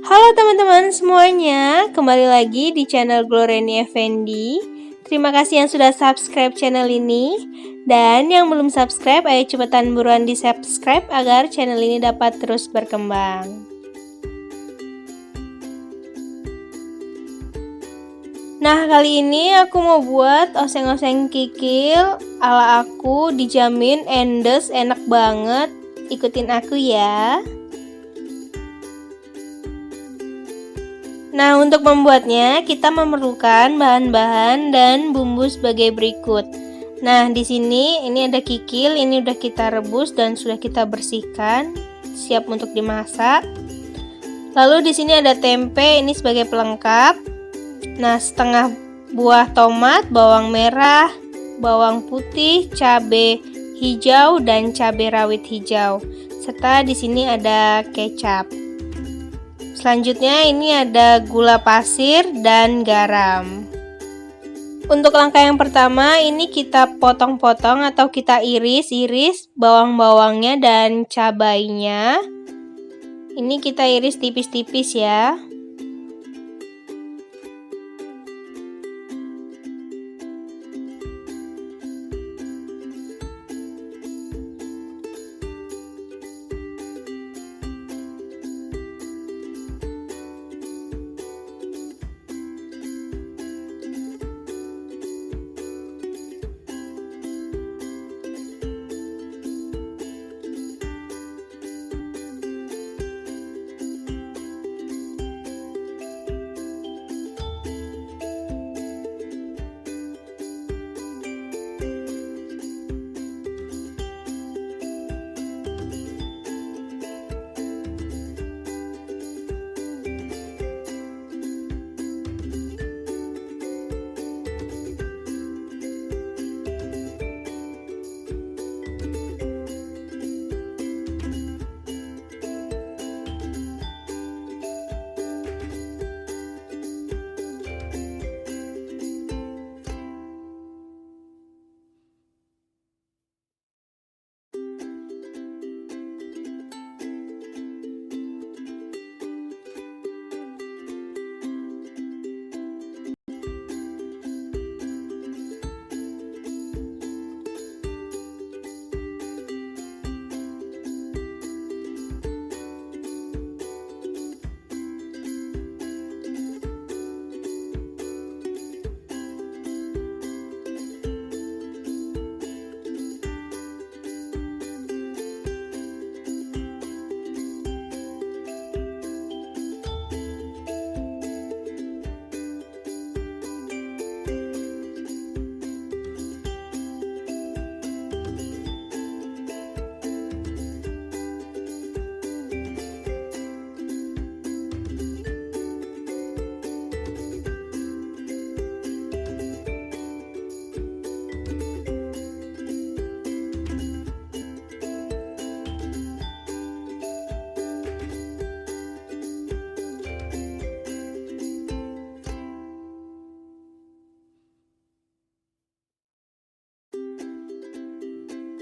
Halo teman-teman semuanya, kembali lagi di channel Gloreni Effendi. Terima kasih yang sudah subscribe channel ini. Dan yang belum subscribe, ayo cepetan buruan di subscribe agar channel ini dapat terus berkembang. Nah, kali ini aku mau buat oseng-oseng kikil ala aku, dijamin endes, enak banget. Ikutin aku ya. Nah, untuk membuatnya kita memerlukan bahan-bahan dan bumbu sebagai berikut. Nah, di sini ini ada kikil, ini udah kita rebus dan sudah kita bersihkan, siap untuk dimasak. Lalu di sini ada tempe, ini sebagai pelengkap. Nah, setengah buah tomat, bawang merah, bawang putih, cabai hijau dan cabai rawit hijau. Serta di sini ada kecap. Selanjutnya ini ada gula pasir dan garam. Untuk langkah yang pertama ini kita potong-potong atau kita iris-iris bawang-bawangnya dan cabainya. Ini kita iris tipis-tipis ya.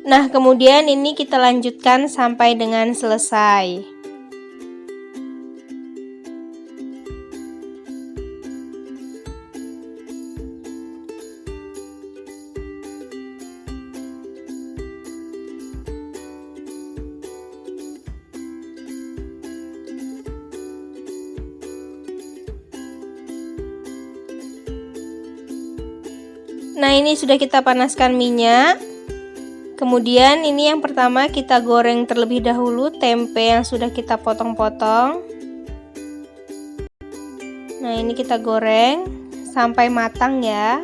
Nah, kemudian ini kita lanjutkan sampai dengan selesai. Nah, ini sudah kita panaskan minyak. Kemudian ini yang pertama kita goreng terlebih dahulu tempe yang sudah kita potong-potong. Nah, ini kita goreng sampai matang ya.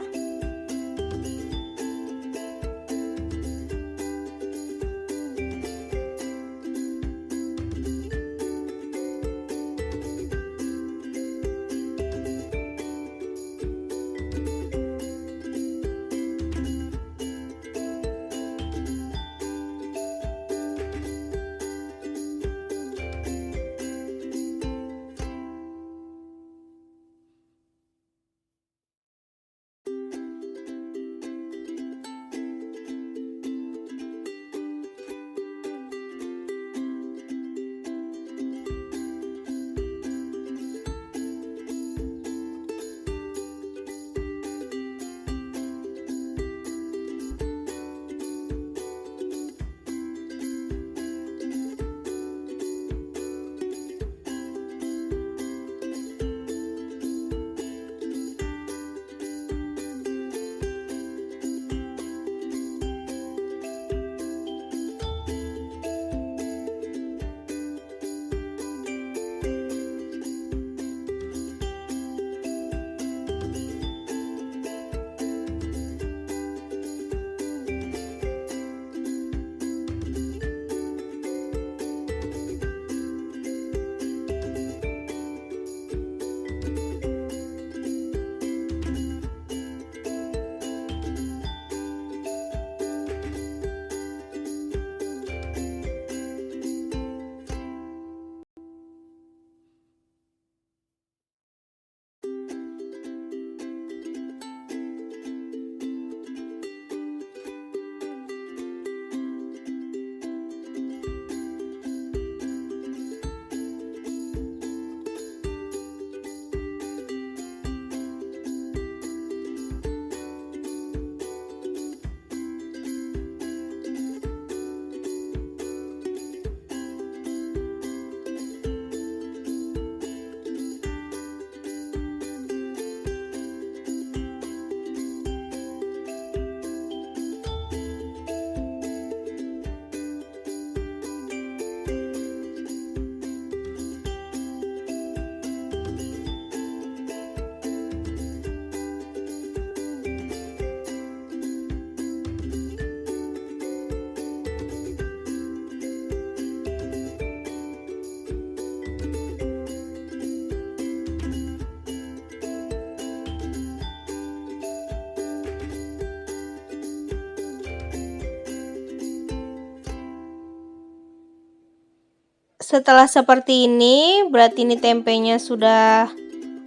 Setelah seperti ini, berarti ini tempenya sudah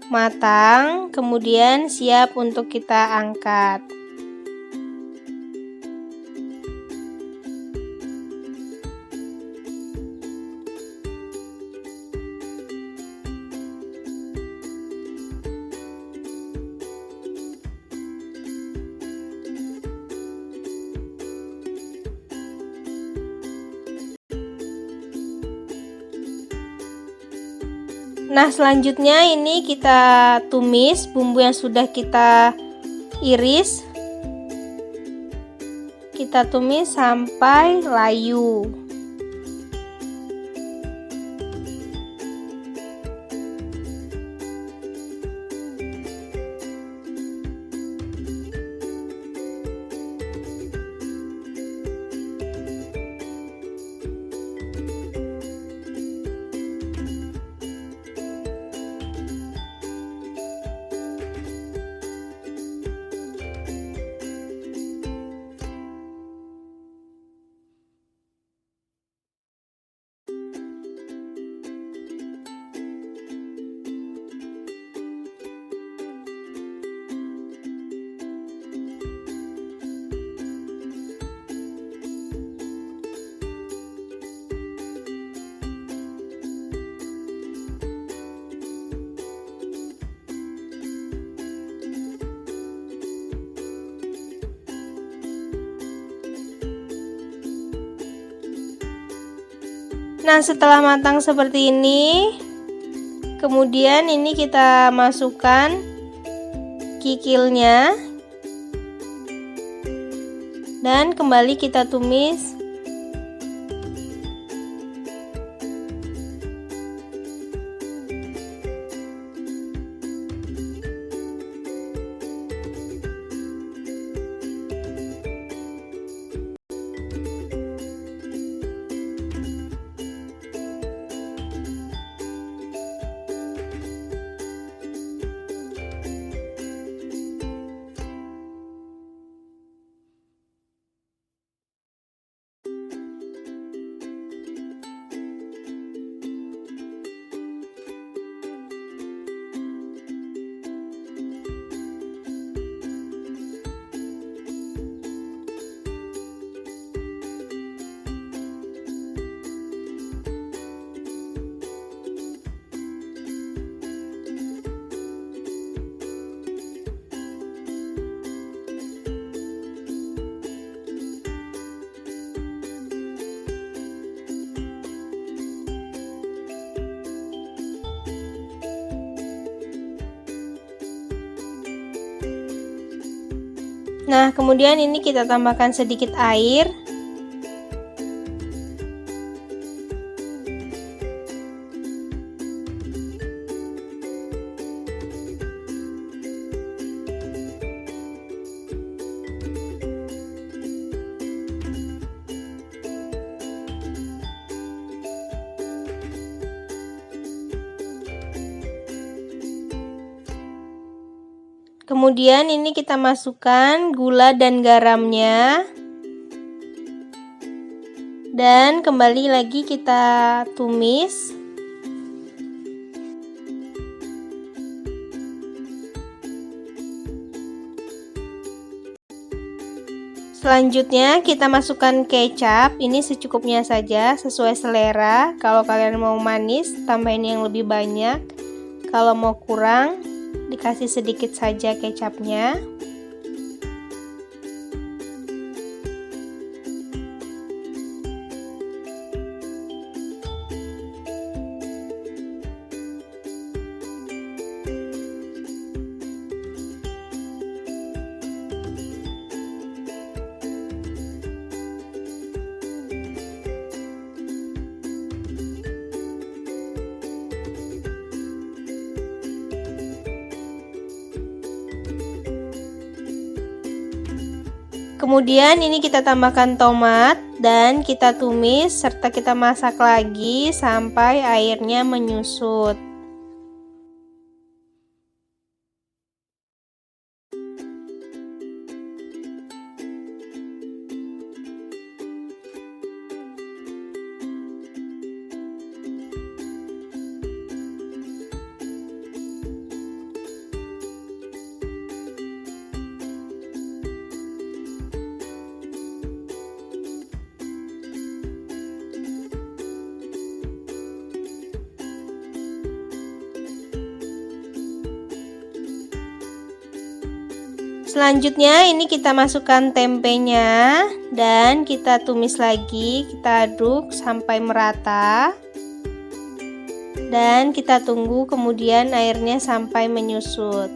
matang, kemudian siap untuk kita angkat. Nah, selanjutnya ini kita tumis bumbu yang sudah kita iris. Kita tumis sampai layu. Nah, setelah matang seperti ini, kemudian ini kita masukkan kikilnya dan kembali kita tumis. Nah, kemudian ini kita tambahkan sedikit air. Kemudian ini kita masukkan gula dan garamnya. Dan kembali lagi kita tumis. Selanjutnya kita masukkan kecap. Ini secukupnya saja, sesuai selera. Kalau kalian mau manis, tambahin yang lebih banyak. Kalau mau kurang, dikasih sedikit saja kecapnya. Kemudian ini kita tambahkan tomat dan kita tumis serta kita masak lagi sampai airnya menyusut. Selanjutnya ini kita masukkan tempenya dan kita tumis lagi, kita aduk sampai merata. Dan kita tunggu kemudian airnya sampai menyusut.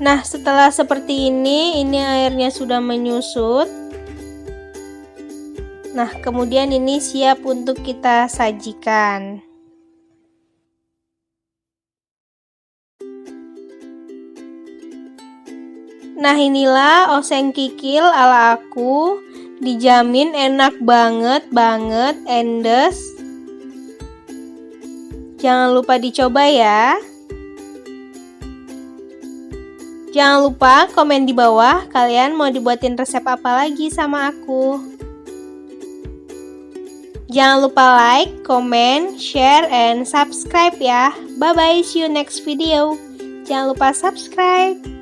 Nah, setelah seperti ini airnya sudah menyusut. Nah, kemudian ini siap untuk kita sajikan. Nah, inilah oseng kikil ala aku. Dijamin enak banget, endes. Jangan lupa dicoba ya. Jangan lupa komen di bawah kalian mau dibuatin resep apa lagi sama aku. Jangan lupa like, comment, share, and subscribe ya. Bye bye, see you next video. Jangan lupa subscribe.